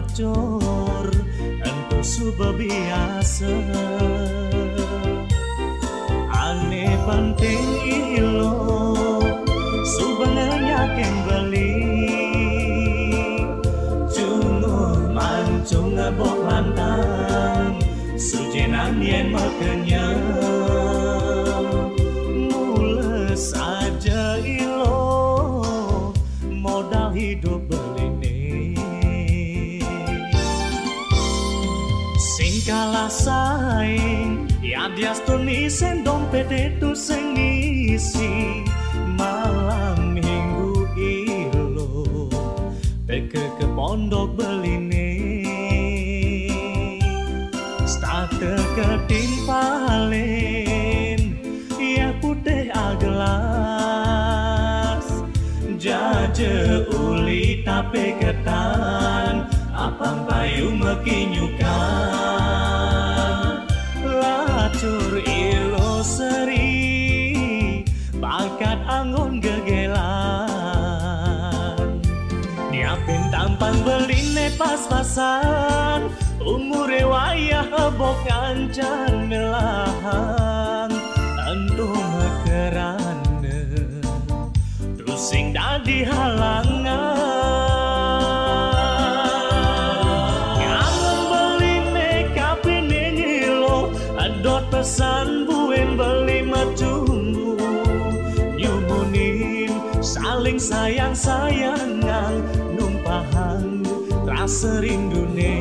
bocor Entu suba biasa Ane penting ilo Subangnya keng beli Junguh mancung ngebok lantang Sujenan yen makenyang Mula saja ilo Modal hidup beline Sing kalah saing Ya diastoni sen dompet itu sing ngisi Malam minggu ilo Teke ke pondok beline Starte ketimpalin Ya putih agelas Jaje uli tape ketan Apang payu mekinyukan Lacur ilo seri Bakat angon gegelan Nyiapin tampang beline pas-pasan Umure wayah bok kancan melahan Entuh mekerane Terus sing dadi halangan Ngangon beline kapine ngilo Adot pesan buen beli macumbu Nyumunin saling sayang-sayangan Numpahan rasa rindune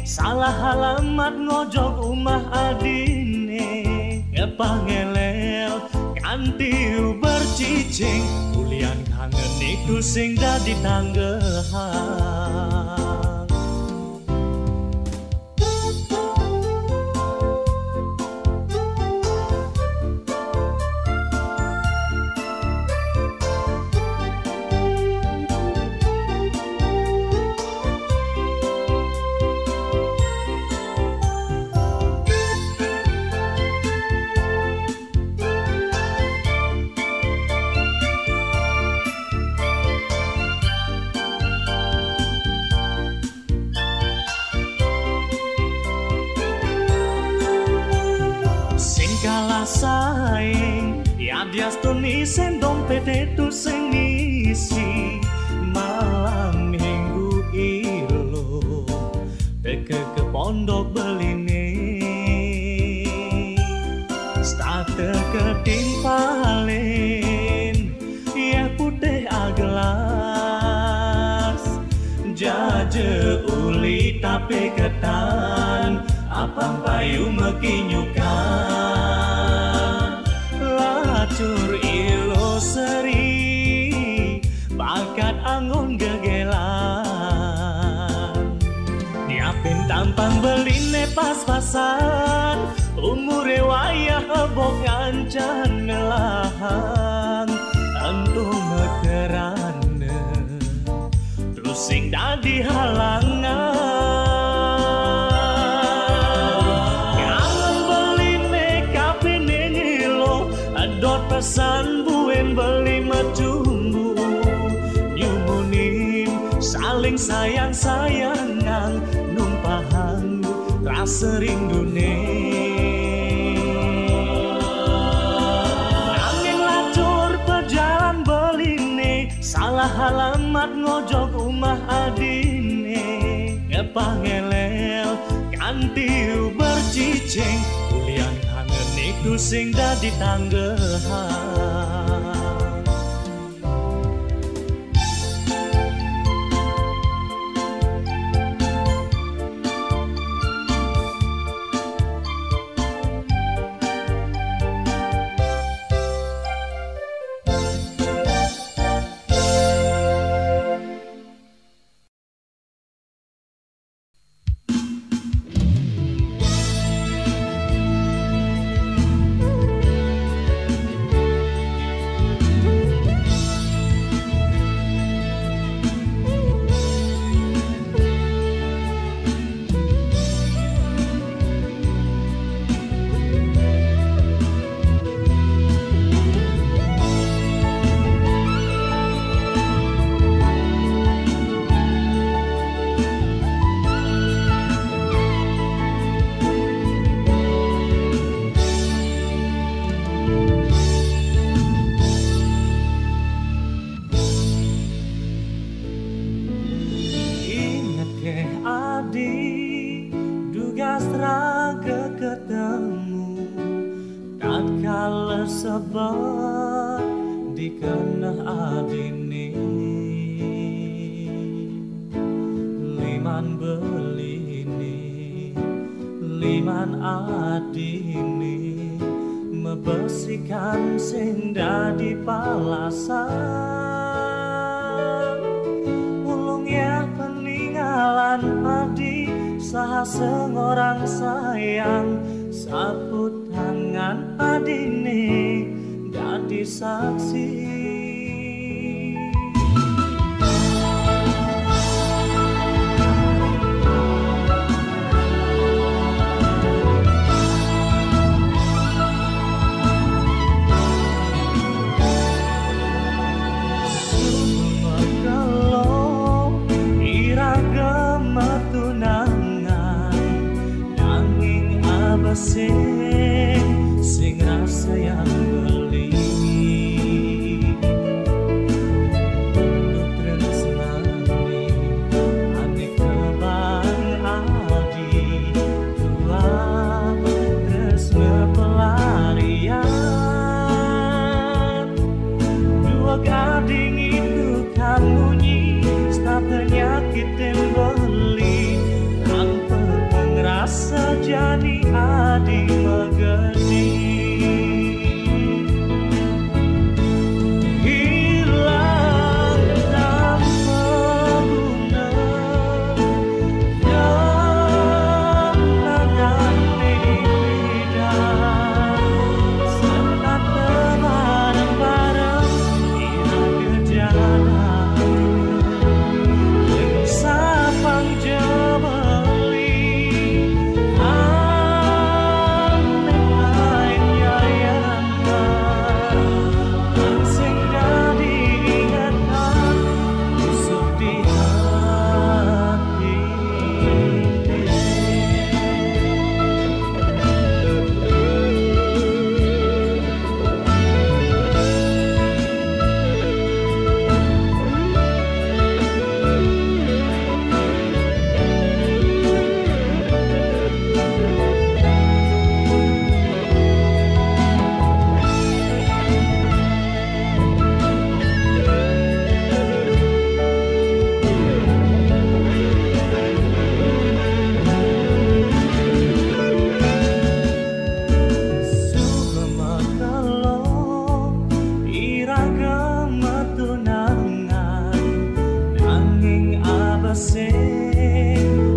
Salah halamat ngojok umah adine Ngepangelel kantiu bercicing Kulian kangen itu sing dadi tanggehan saing Ya diastoni sen dompet itu sing ngisi Malam minggu ilo Teke ke pondok beline Starte ketimpalin Ya putih agelas Jaje uli tape ketan Apang payu mekinyukan Lacur ilo seri Bakat angon gegelan Nyiapin tampang beline pas-pasan Umure wayah bok kancan melahan Entuh mekerane Terus sing dadi halangan Dot pesan buen beli macumbu Nyumunin saling sayang-sayangan Numpahan rasa rindune Nanging lacur pejalan beline Salah halamat ngojok umah adine Ngepangelel kantiu bercicing Kulian kangen itu sing dadi tanggehan dikena adine liman beline liman adine mebesikan sing dadi palasan ulung ya peninggalan adi saha sengorang sayang saput tangan adine dadi saksi. Sing rasa yang beli untuk tresnani ane kebang adi dua tresna pelarian dua gading itu kan bunyi start nyakitin beli tanpa pengerasa jani adi megedi hilang tanpa guna kenangan lidah senat bareng-bareng ira kejadian sapang jebeli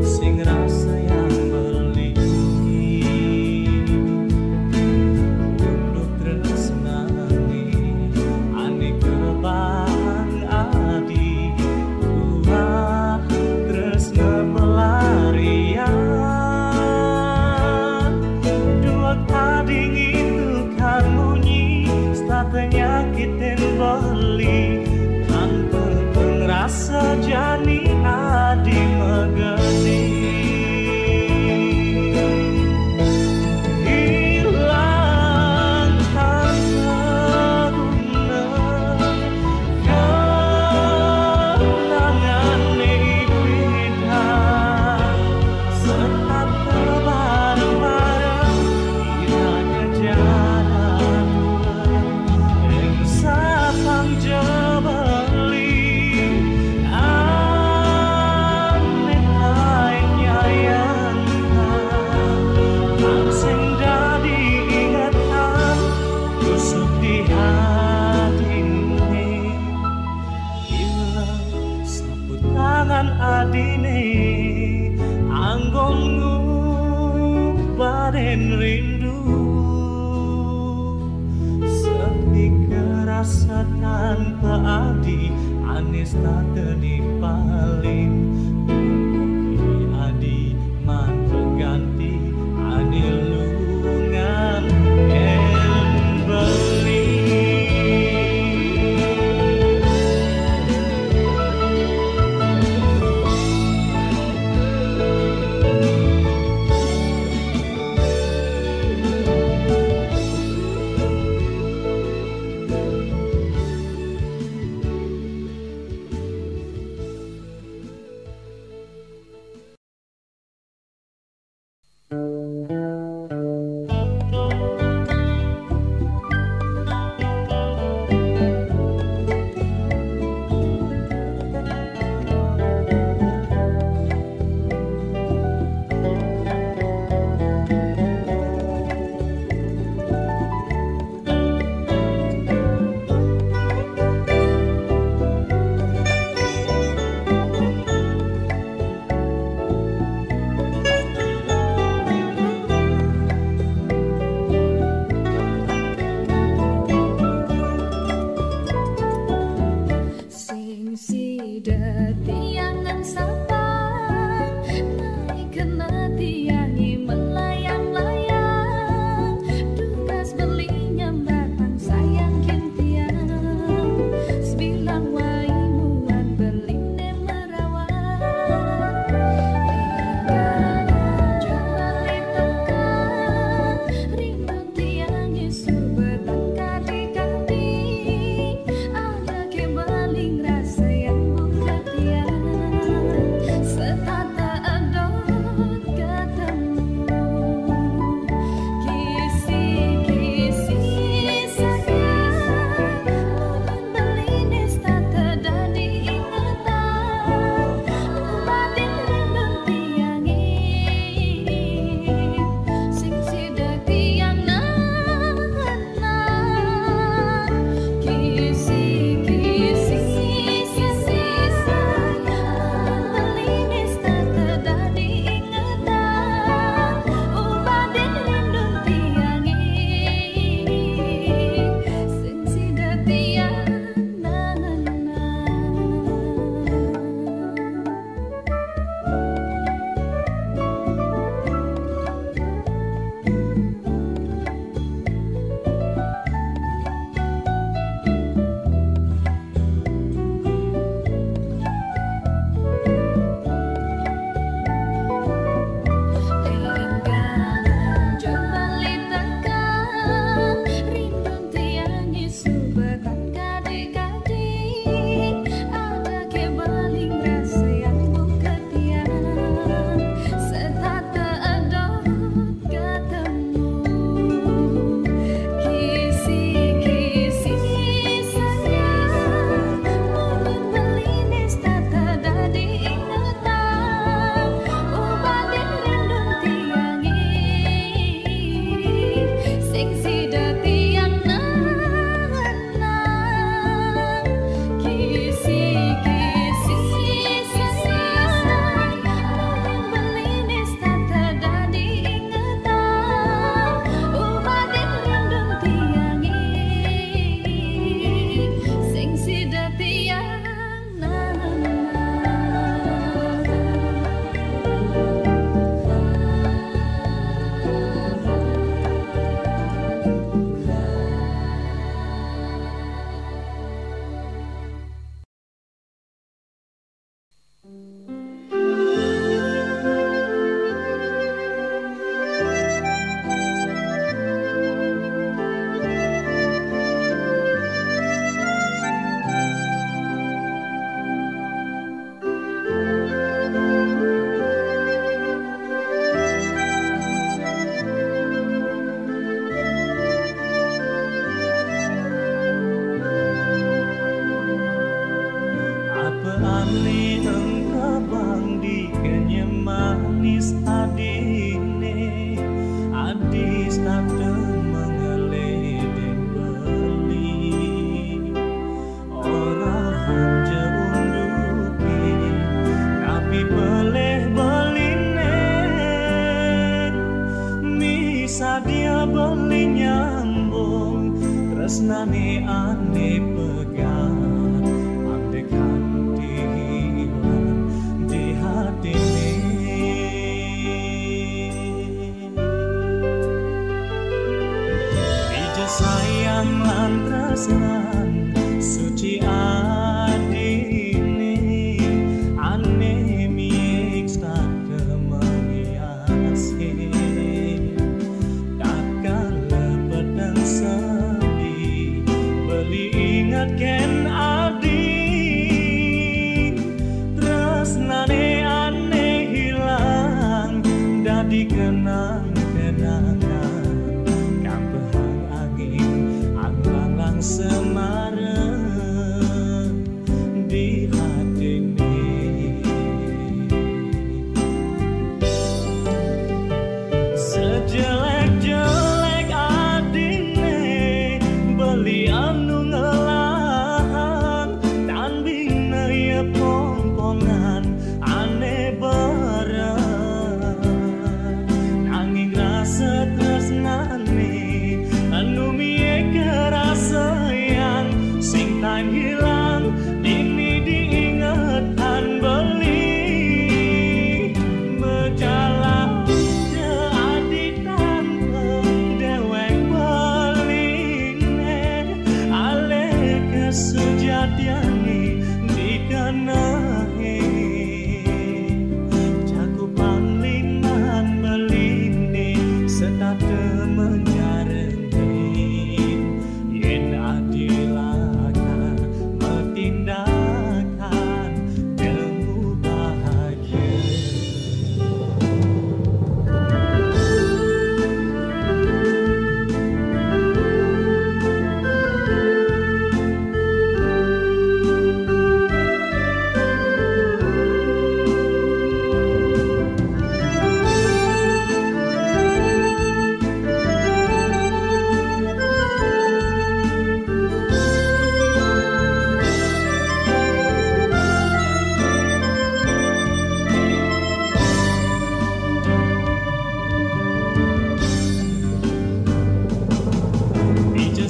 sing rasa yang beli untuk tresnani ane kebang adi dua tresna pelarian dua gading itu kan bunyi start nyakitin beli tanpa pengerasa jani adi megedi hilang tanpa guna kenangan lidah senat bareng-bareng ira kejadian ing sapang jebeli adine anggongmu baden rindu sepi kerasa tanpa adi anis tak tenipalin adi man berganti ane lungan beli beli engkabang di kenyam manis adine adis tante mengeledeng beli orang hanja unduki tapi boleh beline bisa dia beli nyambung tresnane ane pegang andekan dihilang di hati Ija sayang lan tresnan suci adine ane miek stake mengiasi takkan lepet dan sepi beli ingat ken adik tresnane ane hilang dadi kenang-kenangan kampehang angin anglang semarang di hati sejelek-jelek adine beli anu ngelang tan bina ya pompongan ane barang nanging rasa tresnane anu mie kerasa yang sing tan hilang dini diingatan beli berjalan sejatiani dikanahe cakupan liman beline setate menjarengin yen adilaka metindakan demu bahagia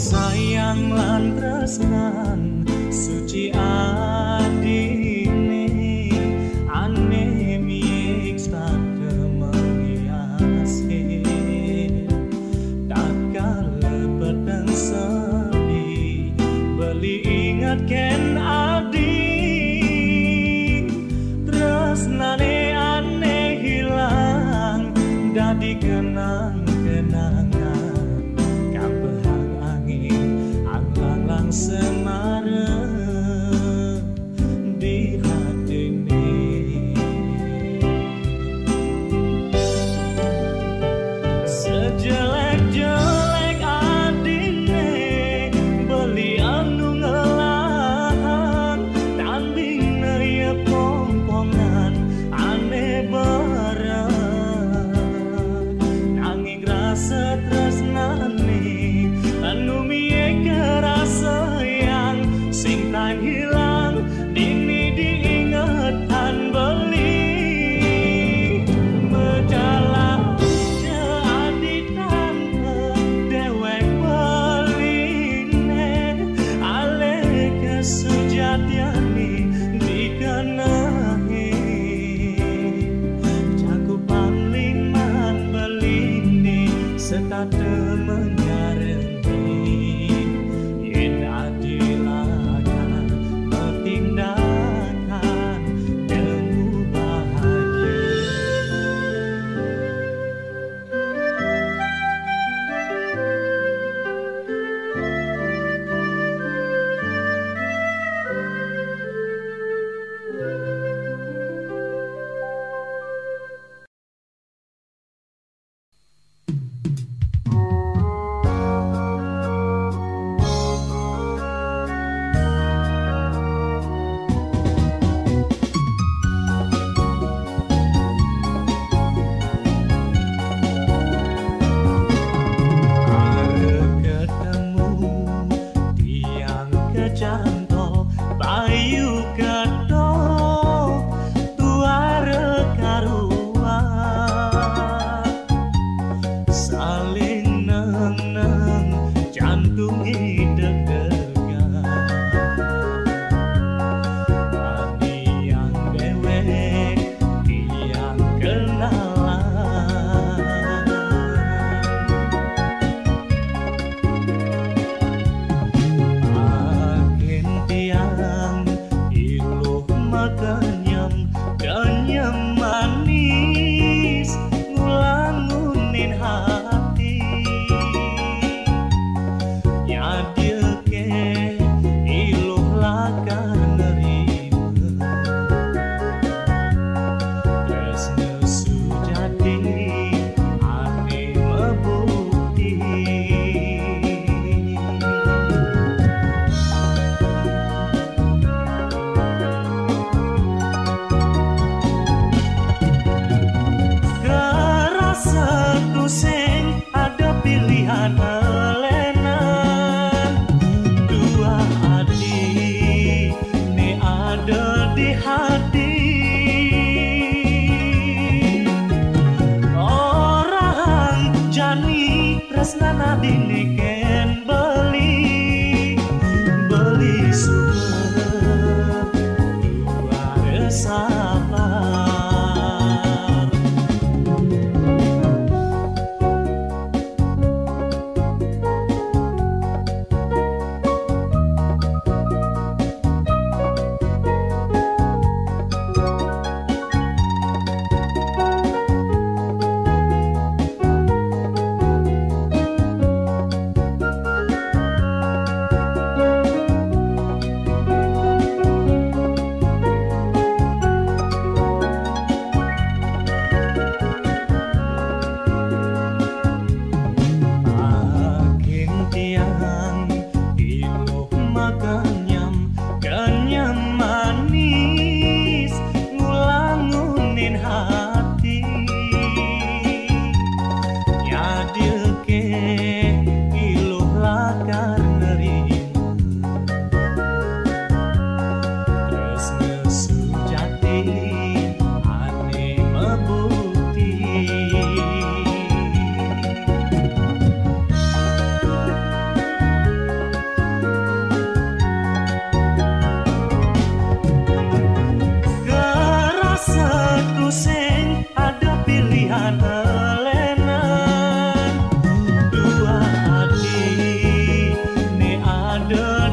sayang lan tresnan suci adine ane miek stake mengiasi takkan lepet dan sepi beli ingat ken adik tresnane ane hilang dadi kenang-kenangan anglang semarang di hati sejelek-jelek adine beli anu ngelang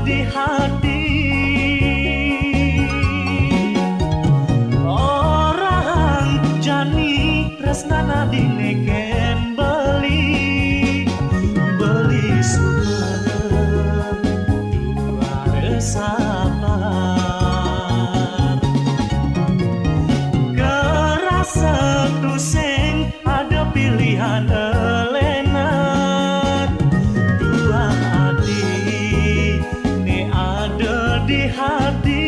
di hati. Orang jani tresnana dineken beli suara dua sabar kerasa tu sing ada pilihan elenan dua hati ne ada di hati.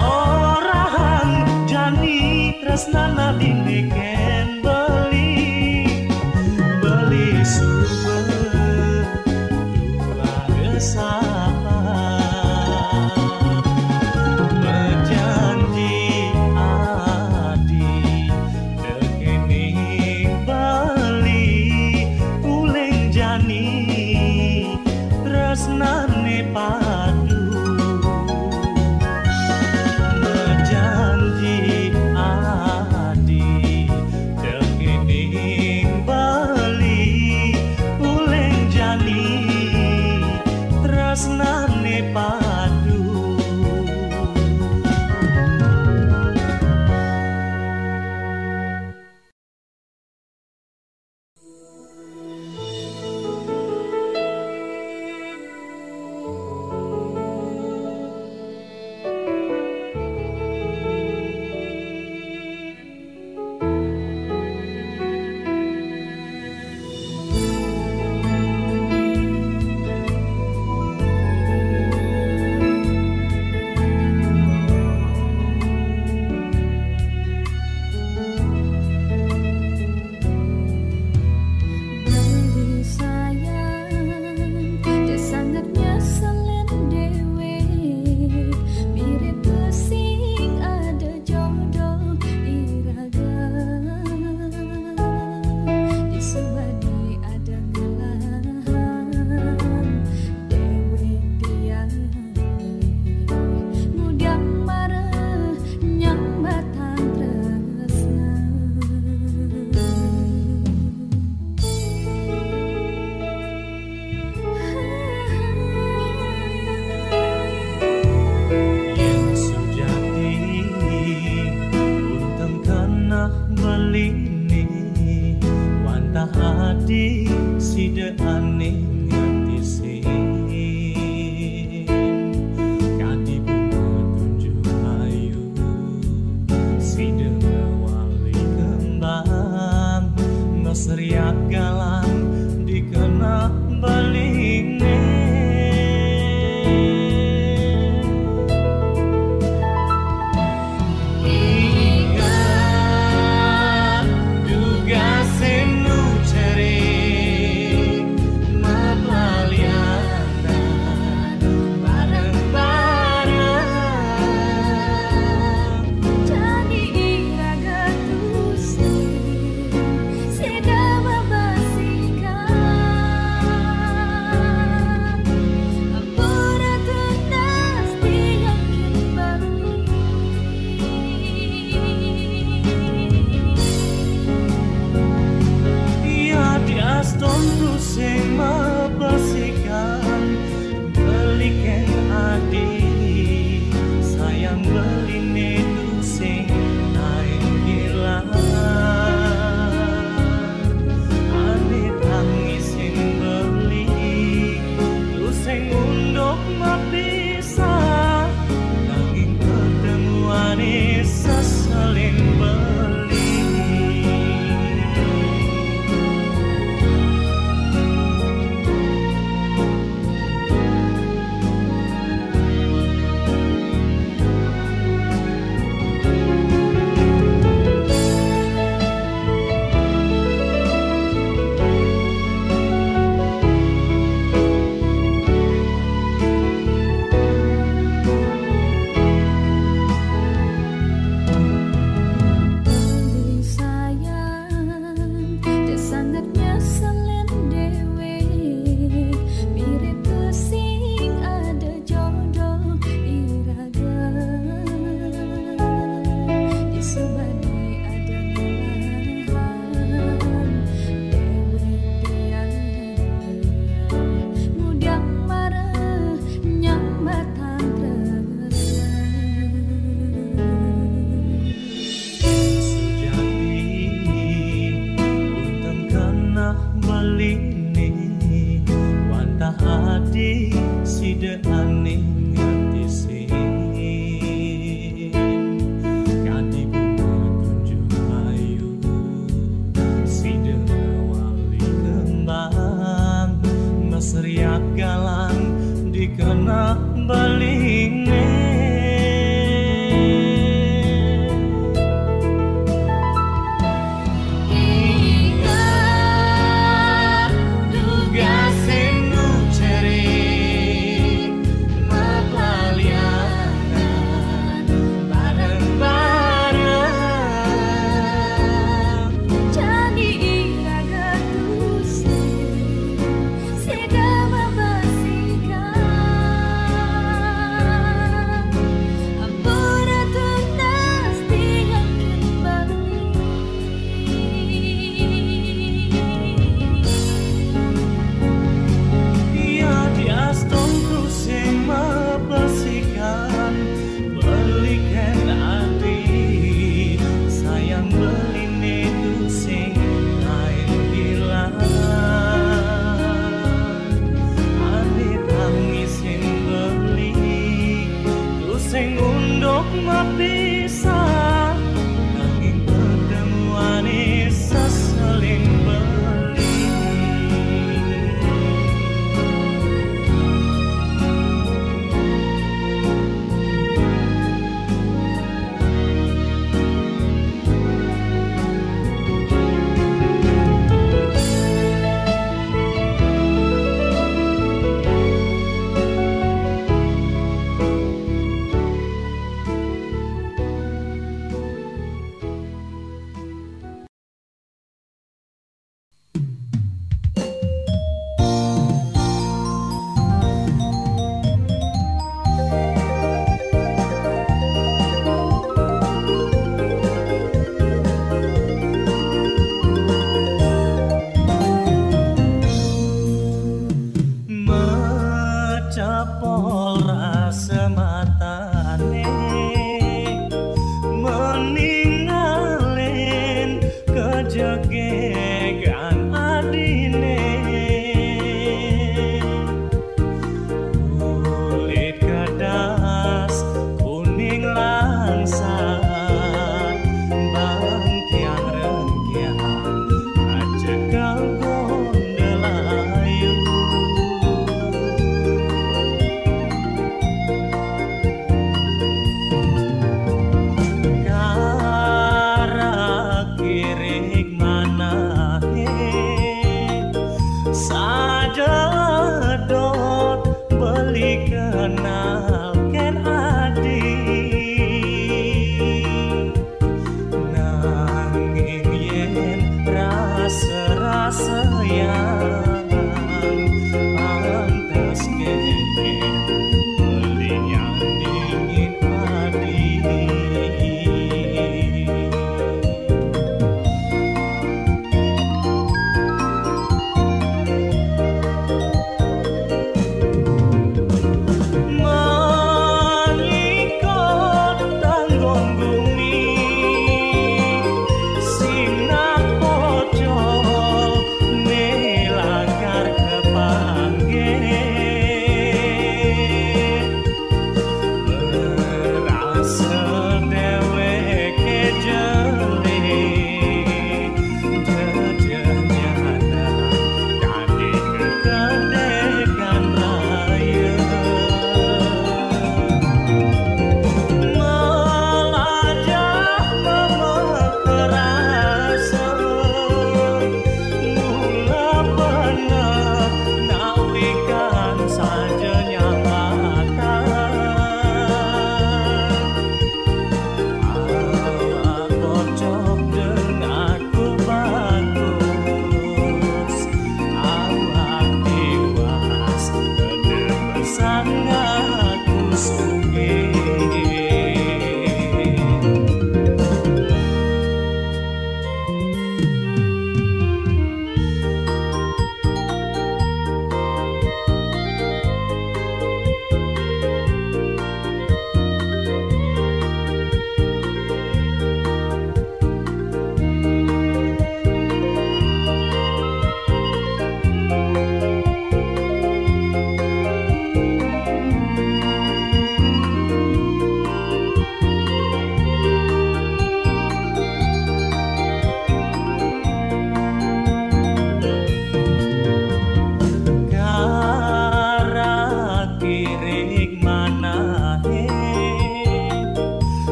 Orang jani tresnana dineken beli sumber dua sabar berjanji adi dekening bali uleng jani tresnane padu berjanji adi dekening bali uleng jani tresnane padu. de aneh ngati sing kadi bunga tunjuk ayu si de wali kembang meseriak galang dikena balingne sing unduk mapisah nanging pertemuane sasaling beli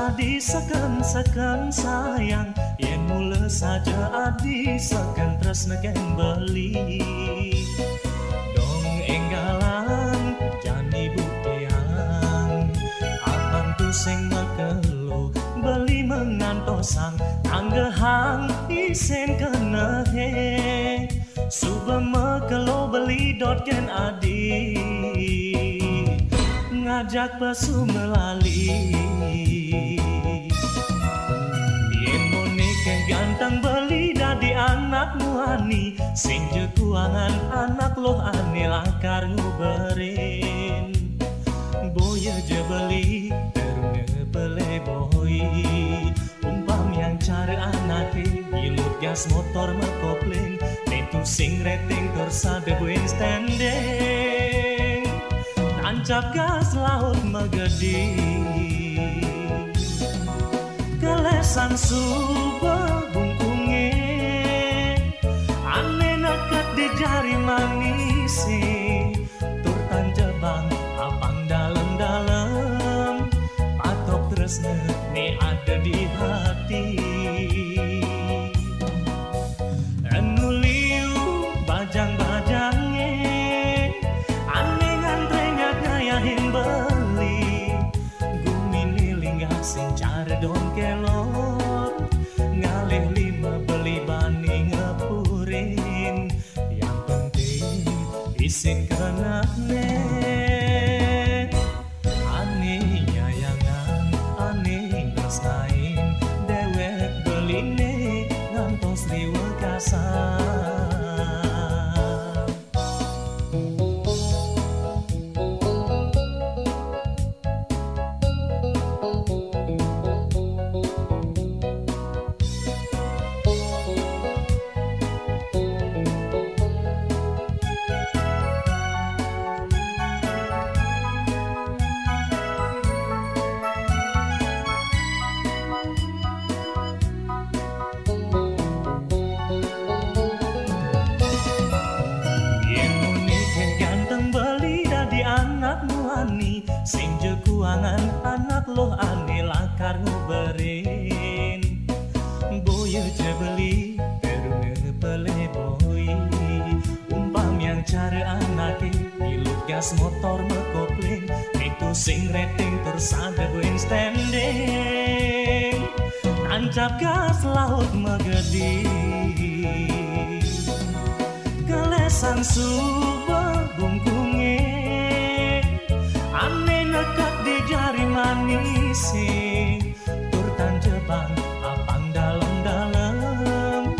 adi seken sayang, yen mula saja adi seken tresna ken beli. Dong enggalan jani buktian, abang tu sing makelu beli mengantosan, anggehang isen kena he, suba makelu beli dot ken adi, ngajak pesu melali. Yen monike ganteng beli dadi anak muani, sing jekuangan anak loh ane lakar nguberin. Boya je beli terunge bele boy, umpam yang cara anake gilut gas motor mekopling, itu sing rating korsa debuin standing, tancap gas laut megedi. Kelesan suba bungkunge, ane nekat di jari manisi, tur tanjabang apang dalam-dalam, patok tresna ne ada di hati. Anu liu bajang-bajangnya, ane ngantrenya gayahin beli, gumini linggak sing cara don kelot, ngalih lima beli bani ngepurin, yang penting isin kenakne. Ane nyayangan, ane ngestain, dewek beline ngantos liwekasan. Sing jekuangan anak loh ane lakar nguberin. Boya je beli terunge bele boy, umpam yang cara anake gilut gas motor mekopling, itu sing rating tersada buin standing, ancap gas laut megedi kelesan suba bungkunge ane nekat di jari manise tur tanjebang apang dalam-dalam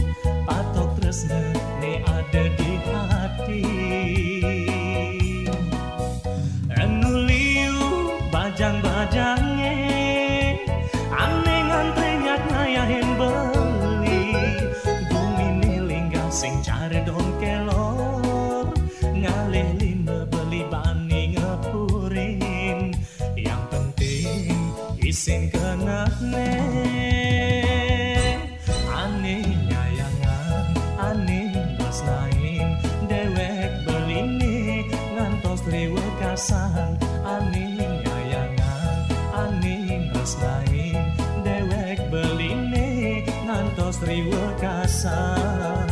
patok tresna ne ada di hati anu liu bajang-bajange ane ngantre nyak ngayahin beli bumi ni linggang sing cari dong kelor ngalih lima beli bani ngepurin yang penting isin kenakne ane nyayangan ane tresnain dewek beline ngantos riwekasan ane nyayangan ane tresnain dewek beline ngantos riwekasan.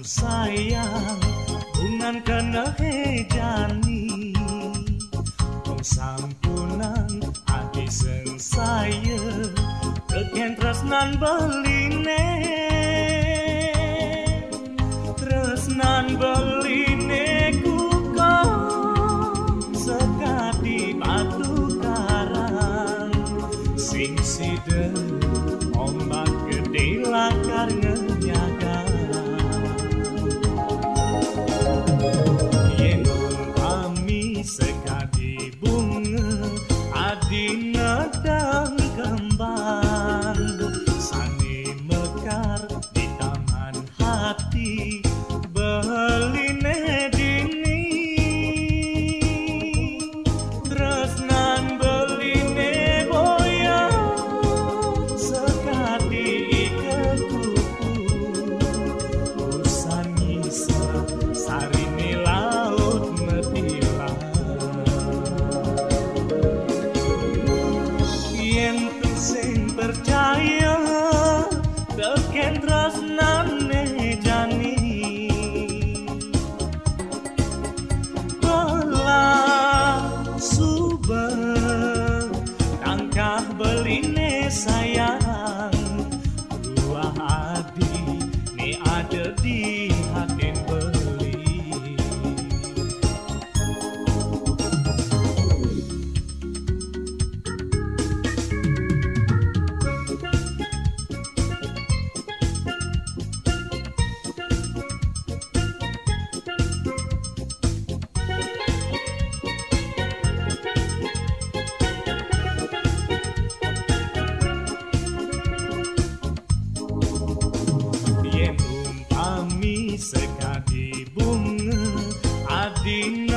sayang bungan kena hejani Kong sampunan ati seng saya Keken tresnan beline Tresnan beline kuko Sekati batu karang Sing sida ombak gede lakar ngenyaga Yen umpami sekati bunga Adina dan kembang Sani mekar di taman hati Beline dini Tresnan beline boya Sekati ike kuku Usan ngisa sarini laut metila Yen sing percaya teken tresnane jani Belah subeng tangkah beline sayang Dua adi ni ada di hati beli Yen umpami sekadi bunga adina